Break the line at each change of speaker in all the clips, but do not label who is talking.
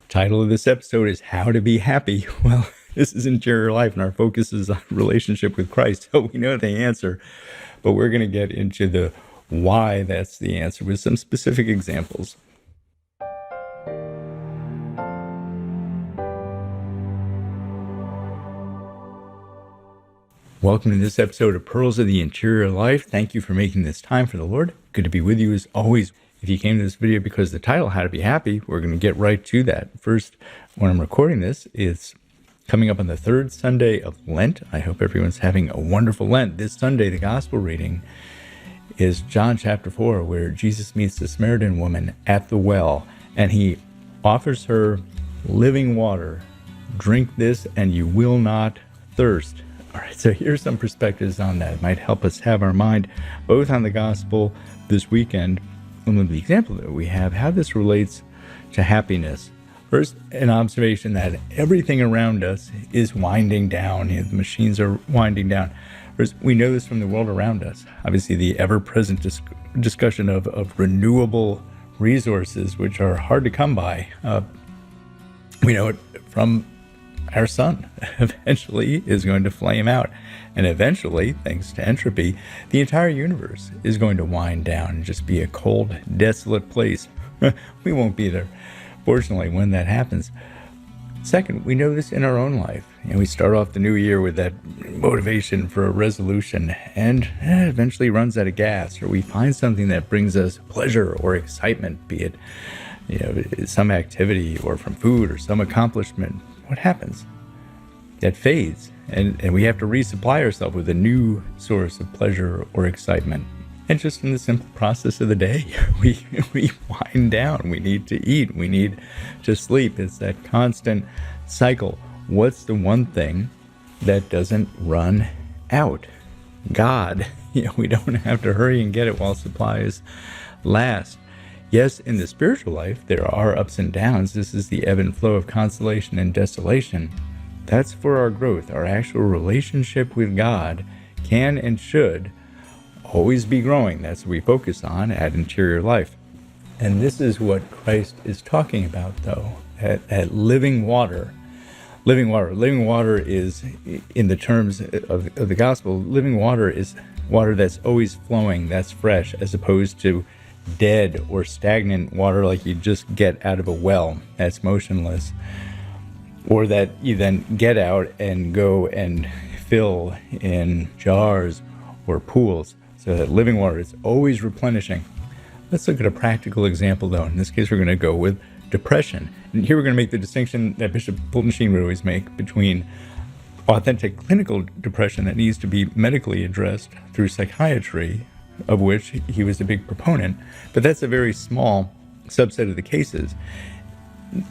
Title of this episode is How to Be Happy. Well, this is interior life, and our focus is on relationship with Christ. So we know the answer, but we're going to get into the why that's the answer with some specific examples. Welcome to this episode of Pearls of the Interior Life. Thank you for making this time for the Lord. Good to be with you as always. If you came to this video because the title, How to Be Happy, we're going to get right to that. First, when I'm recording this, it's coming up on the third Sunday of Lent. I hope everyone's having a wonderful Lent. This Sunday, the gospel reading is John chapter 4, where Jesus meets the Samaritan woman at the well, and he offers her living water. Drink this and you will not thirst. All right, so here's some perspectives on that. It might help us have our mind both on the gospel this weekend and with the example that we have, how this relates to happiness. First, an observation that everything around us is winding down. The machines are winding down. First, we know this from the world around us. Obviously, the ever-present discussion of renewable resources, which are hard to come by. We know it from our sun eventually is going to flame out. And eventually, thanks to entropy, the entire universe is going to wind down and just be a cold, desolate place. We won't be there, fortunately, when that happens. Second, we know this in our own life. We start off the new year with that motivation for a resolution and eventually runs out of gas, or we find something that brings us pleasure or excitement, be it some activity or from food or some accomplishment. What happens? That fades, and we have to resupply ourselves with a new source of pleasure or excitement. And just in the simple process of the day, we wind down. We need to eat. We need to sleep. It's that constant cycle. What's the one thing that doesn't run out? God. We don't have to hurry and get it while supplies last. Yes, in the spiritual life, there are ups and downs. This is the ebb and flow of consolation and desolation. That's for our growth. Our actual relationship with God can and should always be growing. That's what we focus on at Interior Life. And this is what Christ is talking about, though, at living water. Living water is, in the terms of the gospel, living water is water that's always flowing, that's fresh, as opposed to dead or stagnant water like you just get out of a well that's motionless, or that you then get out and go and fill in jars or pools. So that living water is always replenishing. Let's look at a practical example, though. In this case, we're going to go with depression. And here we're going to make the distinction that Bishop Fulton Sheen would always make between authentic clinical depression that needs to be medically addressed through psychiatry, of which he was a big proponent, but that's a very small subset of the cases.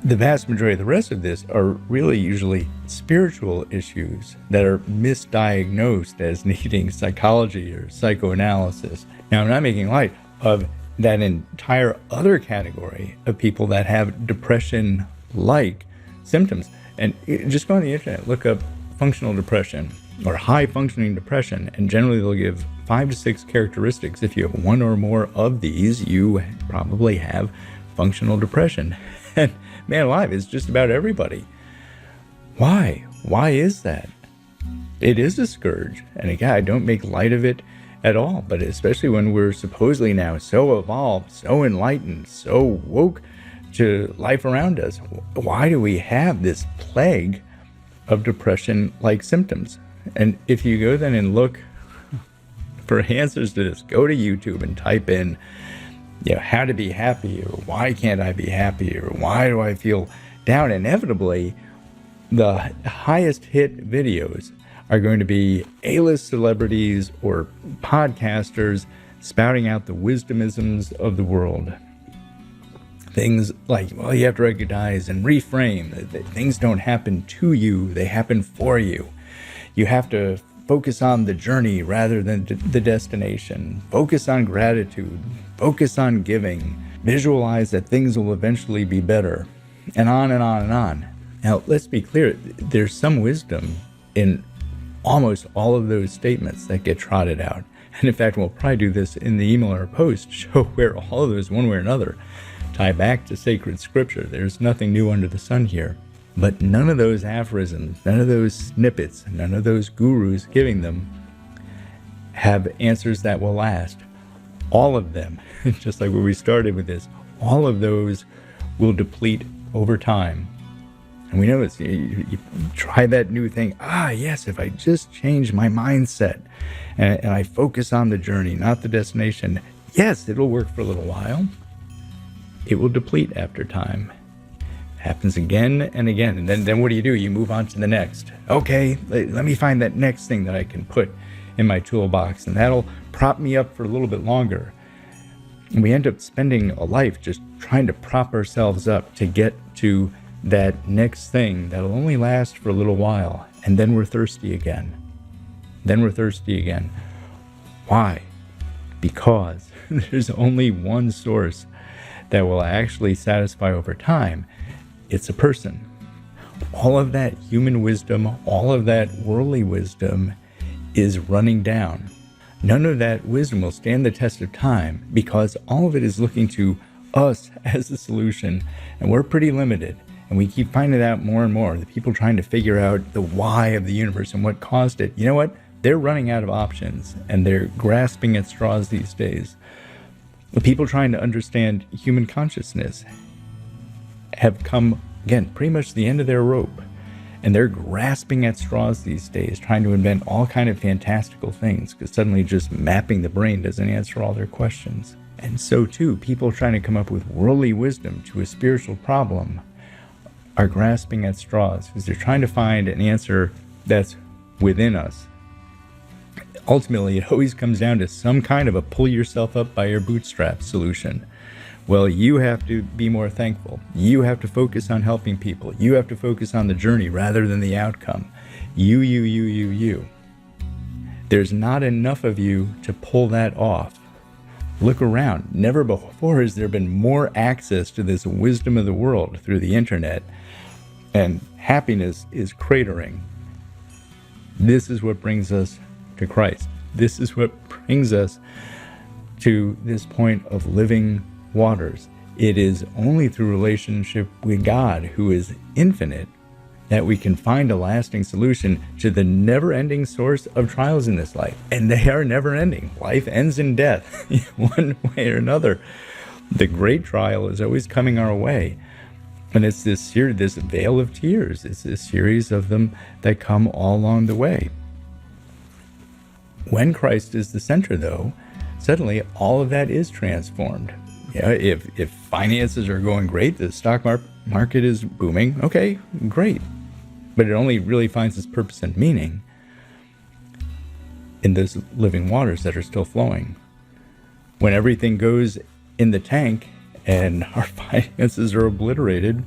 The vast majority of the rest of this are really usually spiritual issues that are misdiagnosed as needing psychology or psychoanalysis. Now, I'm not making light of that entire other category of people that have depression-like symptoms. And just go on the internet, look up functional depression or high-functioning depression, and generally they'll give 5 to 6 characteristics. If you have one or more of these, you probably have functional depression. And man alive, it's just about everybody. Why? Why is that? It is a scourge. And again, I don't make light of it at all, but especially when we're supposedly now so evolved, so enlightened, so woke to life around us. Why do we have this plague of depression-like symptoms? And if you go then and look for answers to this, go to YouTube and type in, how to be happy, or why can't I be happy, or why do I feel down? Inevitably, the highest hit videos are going to be A-list celebrities or podcasters spouting out the wisdomisms of the world. Things like, well, you have to recognize and reframe that things don't happen to you, they happen for you. You have to focus on the journey rather than the destination. Focus on gratitude. Focus on giving. Visualize that things will eventually be better. And on and on and on. Now, let's be clear. There's some wisdom in almost all of those statements that get trotted out. And in fact, we'll probably do this in the email or post, show where all of those, one way or another, tie back to sacred scripture. There's nothing new under the sun here. But none of those aphorisms, none of those snippets, none of those gurus giving them have answers that will last. All of them, just like where we started with this, all of those will deplete over time. And we know it's, you try that new thing. Yes, if I just change my mindset and I focus on the journey, not the destination, yes, it'll work for a little while. It will deplete after time. Happens again and again. And then what do? You move on to the next. Okay, let me find that next thing that I can put in my toolbox, and that'll prop me up for a little bit longer. And we end up spending a life just trying to prop ourselves up to get to that next thing that'll only last for a little while. And then we're thirsty again. Why? Because there's only one source that will actually satisfy over time. It's a person. All of that human wisdom, all of that worldly wisdom is running down. None of that wisdom will stand the test of time because all of it is looking to us as the solution, and we're pretty limited. And we keep finding out more and more. The people trying to figure out the why of the universe and what caused it. You know what? They're running out of options, and they're grasping at straws these days. The people trying to understand human consciousness have come, again, pretty much to the end of their rope. And they're grasping at straws these days, trying to invent all kind of fantastical things, because suddenly just mapping the brain doesn't answer all their questions. And so too, people trying to come up with worldly wisdom to a spiritual problem are grasping at straws, because they're trying to find an answer that's within us. Ultimately, it always comes down to some kind of a pull yourself up by your bootstraps solution. Well, you have to be more thankful. You have to focus on helping people. You have to focus on the journey rather than the outcome. You. There's not enough of you to pull that off. Look around. Never before has there been more access to this wisdom of the world through the internet, and happiness is cratering. This is what brings us to Christ. This is what brings us to this point of living waters. It is only through relationship with God, who is infinite, that we can find a lasting solution to the never-ending source of trials in this life. And they are never-ending. Life ends in death, one way or another. The great trial is always coming our way. And it's this veil of tears. It's this series of them that come all along the way. When Christ is the center, though, suddenly all of that is transformed. Yeah, if finances are going great, the stock market is booming, okay, great. But it only really finds its purpose and meaning in those living waters that are still flowing. When everything goes in the tank and our finances are obliterated,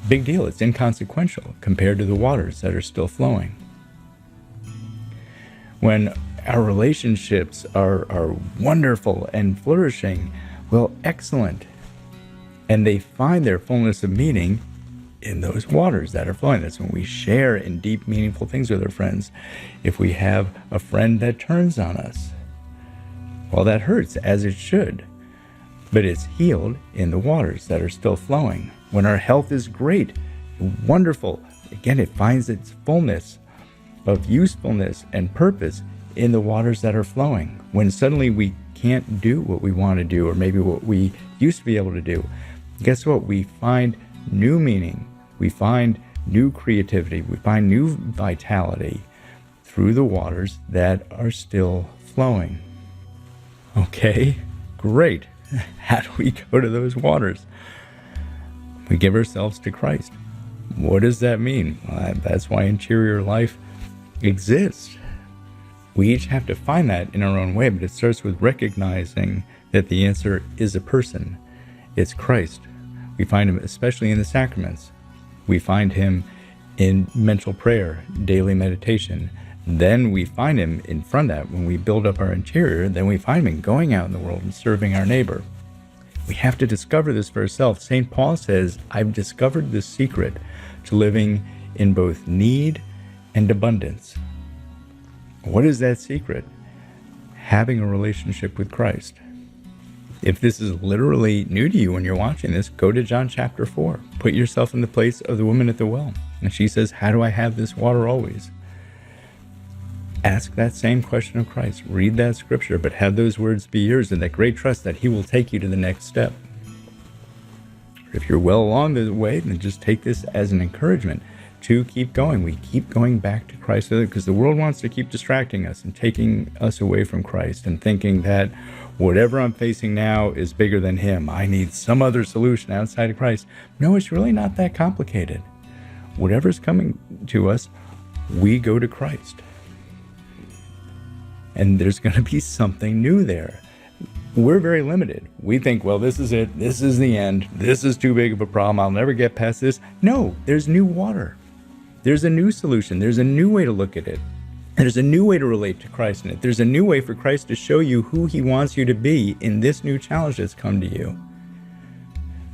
big deal, it's inconsequential compared to the waters that are still flowing. When our relationships are wonderful and flourishing, well, excellent. And they find their fullness of meaning in those waters that are flowing. That's when we share in deep, meaningful things with our friends. If we have a friend that turns on us, well, that hurts, as it should. But it's healed in the waters that are still flowing. When our health is great, wonderful, again, it finds its fullness of usefulness and purpose in the waters that are flowing. When suddenly we can't do what we want to do, or maybe what we used to be able to do, guess what? We find new meaning. We find new creativity. We find new vitality through the waters that are still flowing. Okay, great. How do we go to those waters? We give ourselves to Christ. What does that mean? Well, that's why interior life exists. We each have to find that in our own way, but it starts with recognizing that the answer is a person. It's Christ. We find him especially in the sacraments. We find him in mental prayer, daily meditation. Then we find him in front of that. When we build up our interior, then we find him in going out in the world and serving our neighbor. We have to discover this for ourselves. St. Paul says, I've discovered the secret to living in both need and abundance. What is that secret? Having a relationship with Christ. If this is literally new to you when you're watching this, go to John chapter 4. Put yourself in the place of the woman at the well. And she says, how do I have this water always? Ask that same question of Christ. Read that scripture, but have those words be yours and that great trust that he will take you to the next step. If you're well along the way, then just take this as an encouragement to keep going. We keep going back to Christ because the world wants to keep distracting us and taking us away from Christ and thinking that whatever I'm facing now is bigger than him. I need some other solution outside of Christ. No, it's really not that complicated. Whatever's coming to us, we go to Christ. And there's going to be something new there. We're very limited. We think, well, this is it. This is the end. This is too big of a problem. I'll never get past this. No, there's new water. There's a new solution. There's a new way to look at it. There's a new way to relate to Christ in it. There's a new way for Christ to show you who he wants you to be in this new challenge that's come to you.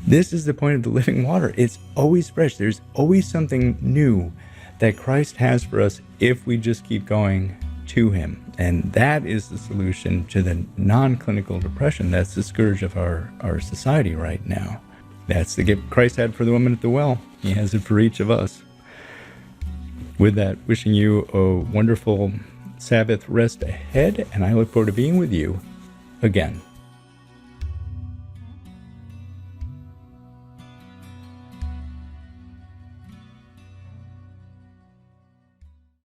This is the point of the living water. It's always fresh. There's always something new that Christ has for us if we just keep going to him. And that is the solution to the non-clinical depression that's the scourge of our society right now. That's the gift Christ had for the woman at the well. He has it for each of us. With that, wishing you a wonderful Sabbath rest ahead, and I look forward to being with you again.